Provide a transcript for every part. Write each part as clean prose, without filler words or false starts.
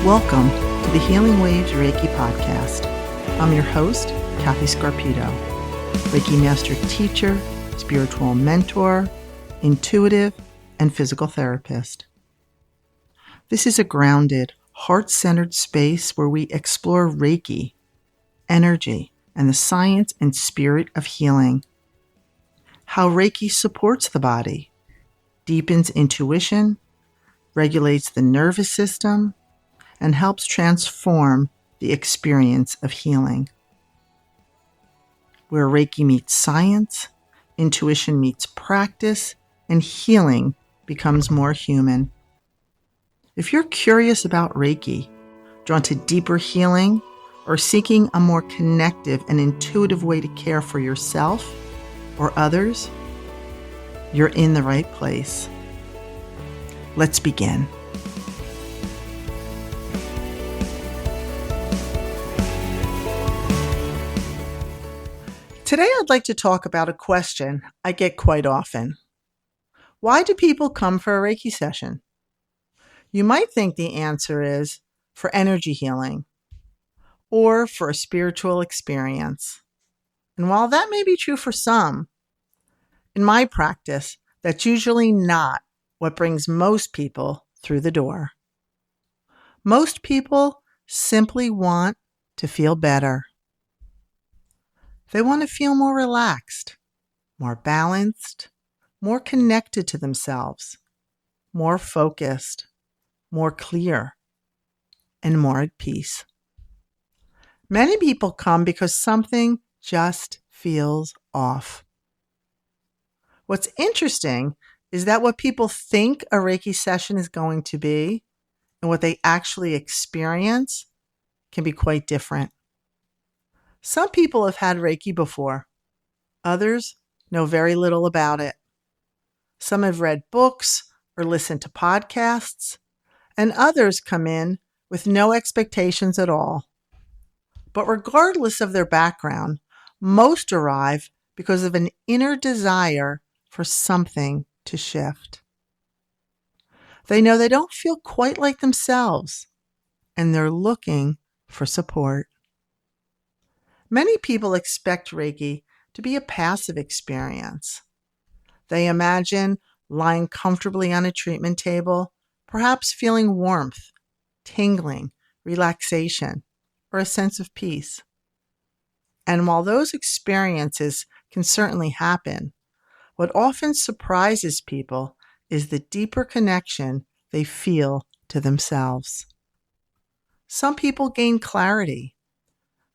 Welcome to the Healing Waves Reiki podcast. I'm your host, Kathy Scarpito, Reiki Master Teacher, spiritual mentor, intuitive, and physical therapist. This is a grounded, heart-centered space where we explore Reiki, energy, and the science and spirit of healing. How Reiki supports the body, deepens intuition, regulates the nervous system, and helps transform the experience of healing. Where Reiki meets science, intuition meets practice, and healing becomes more human. If you're curious about Reiki, drawn to deeper healing, or seeking a more connective and intuitive way to care for yourself or others, you're in the right place. Let's begin. Today I'd like to talk about a question I get quite often. Why do people come for a Reiki session? You might think the answer is for energy healing or for a spiritual experience. And while that may be true for some, in my practice, that's usually not what brings most people through the door. Most people simply want to feel better. They want to feel more relaxed, more balanced, more connected to themselves, more focused, more clear, and more at peace. Many people come because something just feels off. What's interesting is that what people think a Reiki session is going to be and what they actually experience can be quite different. Some people have had Reiki before. Others know very little about it. Some have read books or listened to podcasts, and others come in with no expectations at all. But regardless of their background, most arrive because of an inner desire for something to shift. They know they don't feel quite like themselves, and they're looking for support. Many people expect Reiki to be a passive experience. They imagine lying comfortably on a treatment table, perhaps feeling warmth, tingling, relaxation, or a sense of peace. And while those experiences can certainly happen, what often surprises people is the deeper connection they feel to themselves. Some people gain clarity.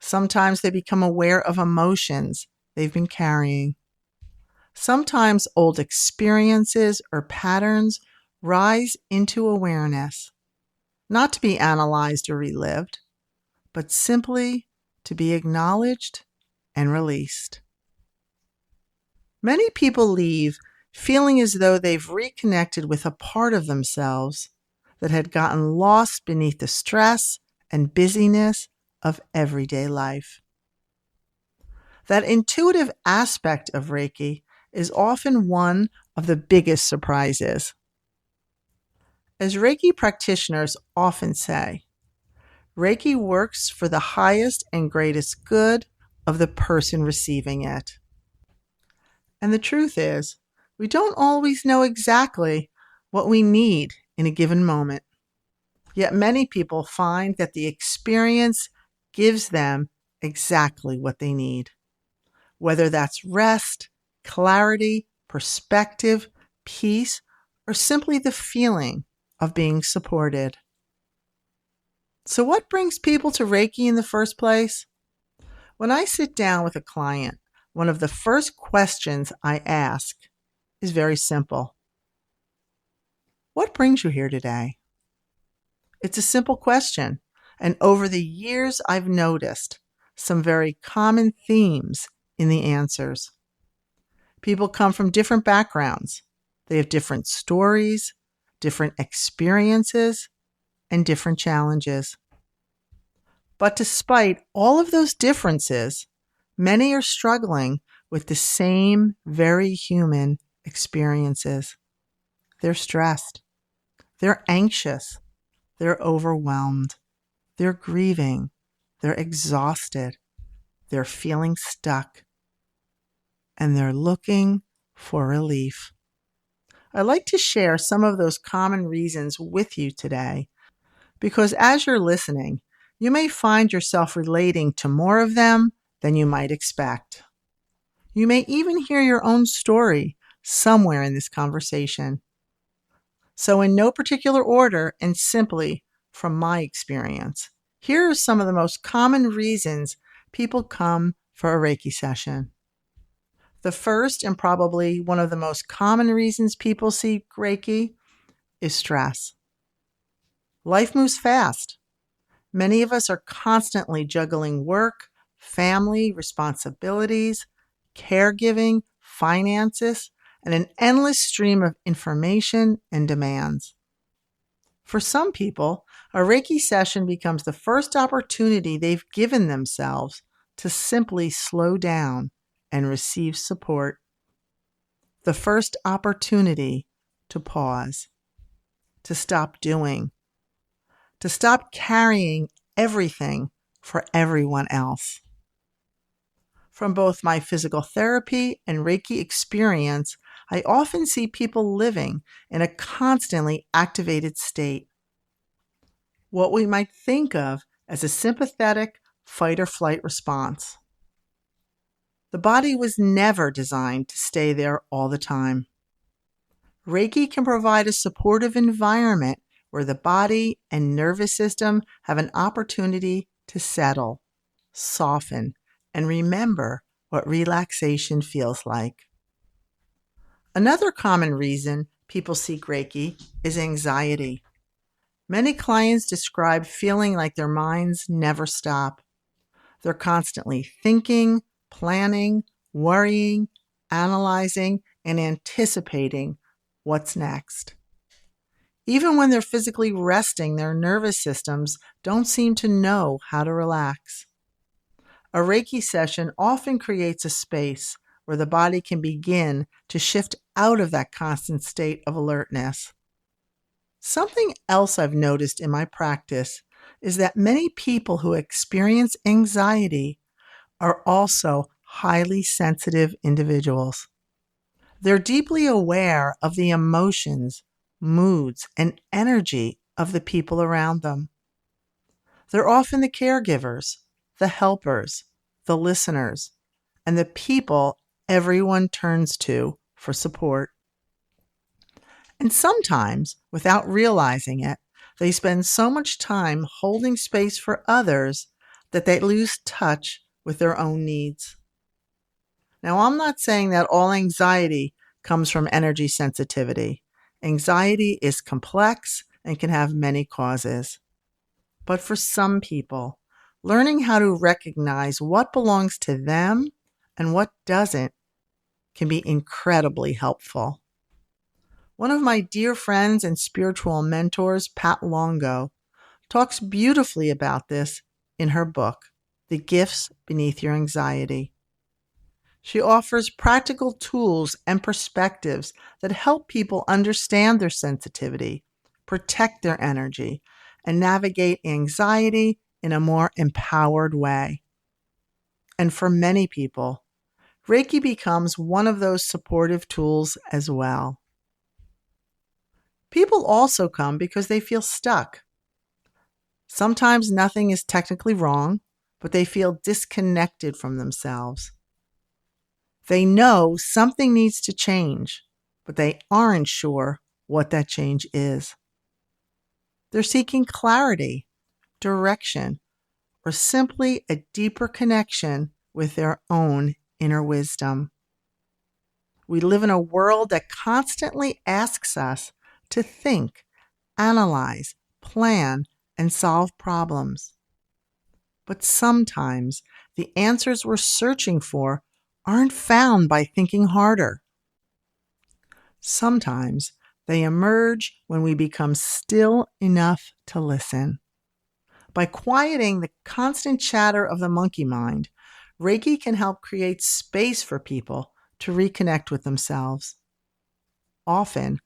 Sometimes they become aware of emotions they've been carrying. Sometimes old experiences or patterns rise into awareness, not to be analyzed or relived, but simply to be acknowledged and released. Many people leave feeling as though they've reconnected with a part of themselves that had gotten lost beneath the stress and busyness of everyday life. That intuitive aspect of Reiki is often one of the biggest surprises. As Reiki practitioners often say, Reiki works for the highest and greatest good of the person receiving it. And the truth is, we don't always know exactly what we need in a given moment. Yet many people find that the experience gives them exactly what they need. Whether that's rest, clarity, perspective, peace, or simply the feeling of being supported. So what brings people to Reiki in the first place? When I sit down with a client, one of the first questions I ask is very simple. What brings you here today? It's a simple question, and over the years I've noticed some very common themes in the answers. People come from different backgrounds. They have different stories, different experiences, and different challenges. But despite all of those differences, many are struggling with the same very human experiences. They're stressed. They're anxious. They're overwhelmed. They're grieving. They're exhausted. They're feeling stuck. And they're looking for relief. I'd like to share some of those common reasons with you today, because as you're listening, you may find yourself relating to more of them than you might expect. You may even hear your own story somewhere in this conversation. So in no particular order and simply from my experience, here are some of the most common reasons people come for a Reiki session. The first and probably one of the most common reasons people seek Reiki is stress. Life moves fast. Many of us are constantly juggling work, family, responsibilities, caregiving, finances, and an endless stream of information and demands. For some people, a Reiki session becomes the first opportunity they've given themselves to simply slow down and receive support. The first opportunity to pause, to stop doing, to stop carrying everything for everyone else. From both my physical therapy and Reiki experience, I often see people living in a constantly activated state. What we might think of as a sympathetic fight or flight response. The body was never designed to stay there all the time. Reiki can provide a supportive environment where the body and nervous system have an opportunity to settle, soften, and remember what relaxation feels like. Another common reason people seek Reiki is anxiety. Many clients describe feeling like their minds never stop. They're constantly thinking, planning, worrying, analyzing, and anticipating what's next. Even when they're physically resting, their nervous systems don't seem to know how to relax. A Reiki session often creates a space where the body can begin to shift out of that constant state of alertness. Something else I've noticed in my practice is that many people who experience anxiety are also highly sensitive individuals. They're deeply aware of the emotions, moods, and energy of the people around them. They're often the caregivers, the helpers, the listeners, and the people everyone turns to for support. And sometimes, without realizing it, they spend so much time holding space for others that they lose touch with their own needs. Now, I'm not saying that all anxiety comes from energy sensitivity. Anxiety is complex and can have many causes. But for some people, learning how to recognize what belongs to them and what doesn't can be incredibly helpful. One of my dear friends and spiritual mentors, Pat Longo, talks beautifully about this in her book, The Gifts Beneath Your Anxiety. She offers practical tools and perspectives that help people understand their sensitivity, protect their energy, and navigate anxiety in a more empowered way. And for many people, Reiki becomes one of those supportive tools as well. People also come because they feel stuck. Sometimes nothing is technically wrong, but they feel disconnected from themselves. They know something needs to change, but they aren't sure what that change is. They're seeking clarity, direction, or simply a deeper connection with their own inner wisdom. We live in a world that constantly asks us to think, analyze, plan, and solve problems. But sometimes the answers we're searching for aren't found by thinking harder. Sometimes they emerge when we become still enough to listen. By quieting the constant chatter of the monkey mind, Reiki can help create space for people to reconnect with themselves. Often,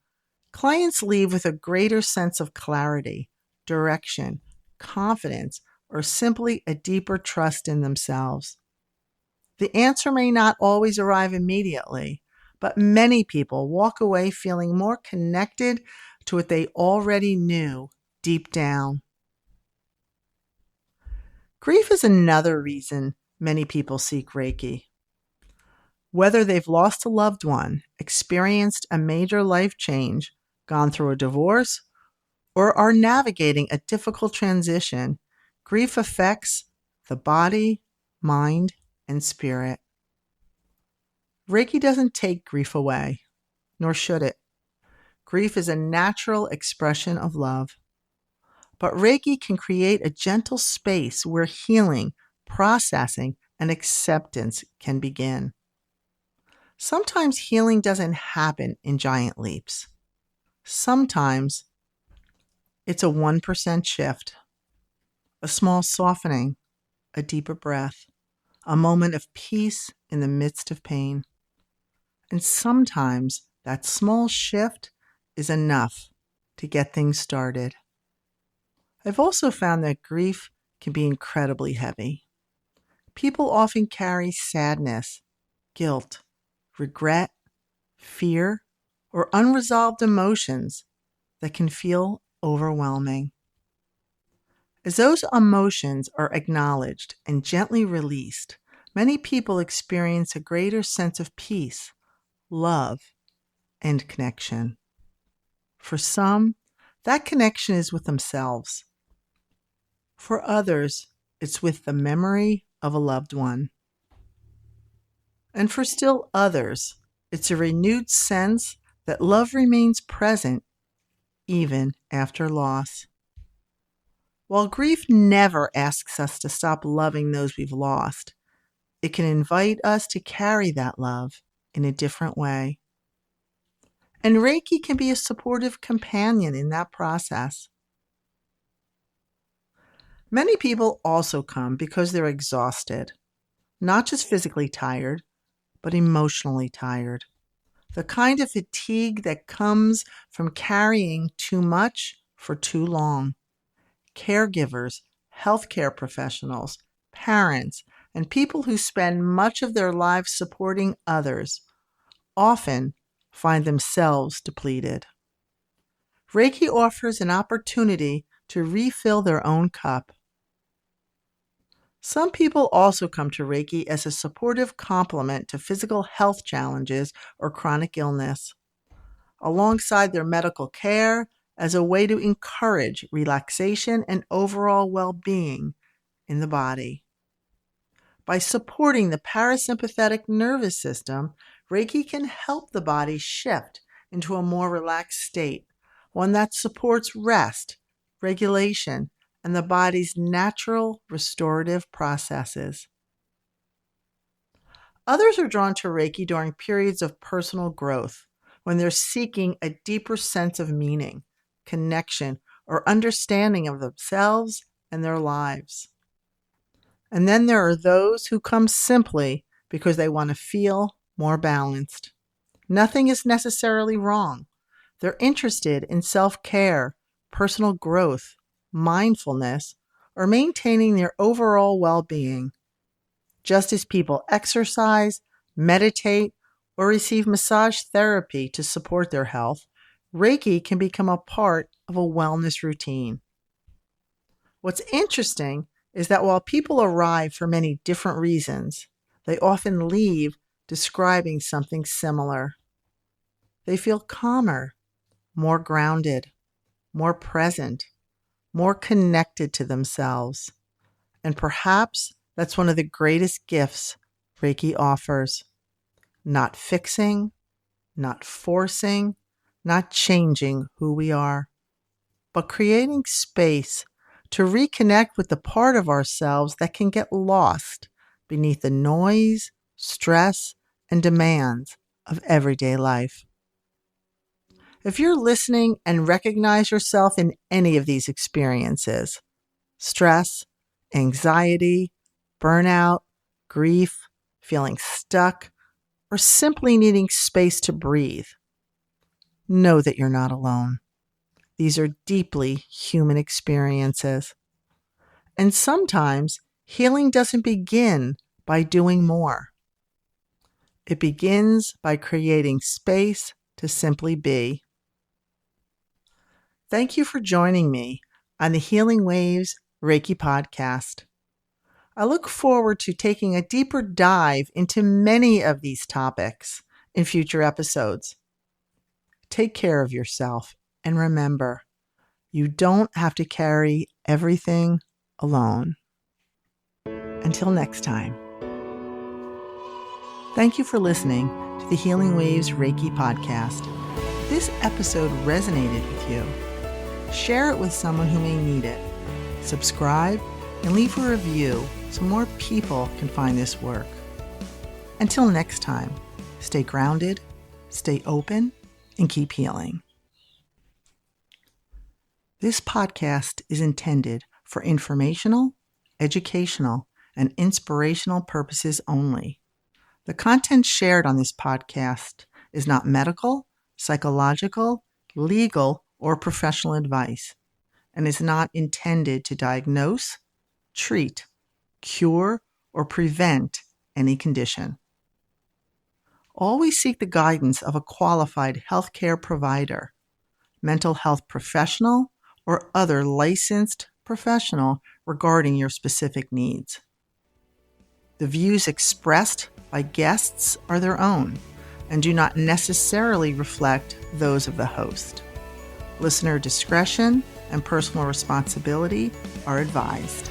clients leave with a greater sense of clarity, direction, confidence, or simply a deeper trust in themselves? The answer may not always arrive immediately, but many people walk away feeling more connected to what they already knew deep down. Grief is another reason many people seek Reiki. Whether they've lost a loved one, experienced a major life change, gone through a divorce, or are navigating a difficult transition, grief affects the body, mind, and spirit. Reiki doesn't take grief away, nor should it. Grief is a natural expression of love. But Reiki can create a gentle space where healing, processing, and acceptance can begin. Sometimes healing doesn't happen in giant leaps. Sometimes it's a 1% shift, a small softening, a deeper breath, a moment of peace in the midst of pain. And sometimes that small shift is enough to get things started. I've also found that grief can be incredibly heavy. People often carry sadness, guilt, regret, fear, or unresolved emotions that can feel overwhelming. As those emotions are acknowledged and gently released, many people experience a greater sense of peace, love, and connection. For some, that connection is with themselves. For others, it's with the memory of a loved one. And for still others, it's a renewed sense that love remains present even after loss. While grief never asks us to stop loving those we've lost, it can invite us to carry that love in a different way. And Reiki can be a supportive companion in that process. Many people also come because they're exhausted, not just physically tired, but emotionally tired. The kind of fatigue that comes from carrying too much for too long. Caregivers, healthcare professionals, parents, and people who spend much of their lives supporting others often find themselves depleted. Reiki offers an opportunity to refill their own cup. Some people also come to Reiki as a supportive complement to physical health challenges or chronic illness, alongside their medical care as a way to encourage relaxation and overall well-being in the body. By supporting the parasympathetic nervous system, Reiki can help the body shift into a more relaxed state, one that supports rest, regulation, and the body's natural restorative processes. Others are drawn to Reiki during periods of personal growth, when they're seeking a deeper sense of meaning, connection, or understanding of themselves and their lives. And then there are those who come simply because they want to feel more balanced. Nothing is necessarily wrong. They're interested in self-care, personal growth, mindfulness, or maintaining their overall well-being. Just as people exercise, meditate, or receive massage therapy to support their health, Reiki can become a part of a wellness routine. What's interesting is that while people arrive for many different reasons, they often leave describing something similar. They feel calmer, more grounded, more present, more connected to themselves. And perhaps that's one of the greatest gifts Reiki offers. Not fixing, not forcing, not changing who we are, but creating space to reconnect with the part of ourselves that can get lost beneath the noise, stress, and demands of everyday life. If you're listening and recognize yourself in any of these experiences, stress, anxiety, burnout, grief, feeling stuck, or simply needing space to breathe, know that you're not alone. These are deeply human experiences. And sometimes healing doesn't begin by doing more. It begins by creating space to simply be. Thank you for joining me on the Healing Waves Reiki podcast. I look forward to taking a deeper dive into many of these topics in future episodes. Take care of yourself and remember, you don't have to carry everything alone. Until next time. Thank you for listening to the Healing Waves Reiki podcast. If this episode resonated with you, share it with someone who may need it. Subscribe and leave a review so more people can find this work. Until next time, stay grounded, stay open, and keep healing. This podcast is intended for informational, educational, and inspirational purposes only. The content shared on this podcast is not medical, psychological, legal, or professional advice, and is not intended to diagnose, treat, cure, or prevent any condition. Always seek the guidance of a qualified healthcare provider, mental health professional, or other licensed professional regarding your specific needs. The views expressed by guests are their own and do not necessarily reflect those of the host. Listener discretion and personal responsibility are advised.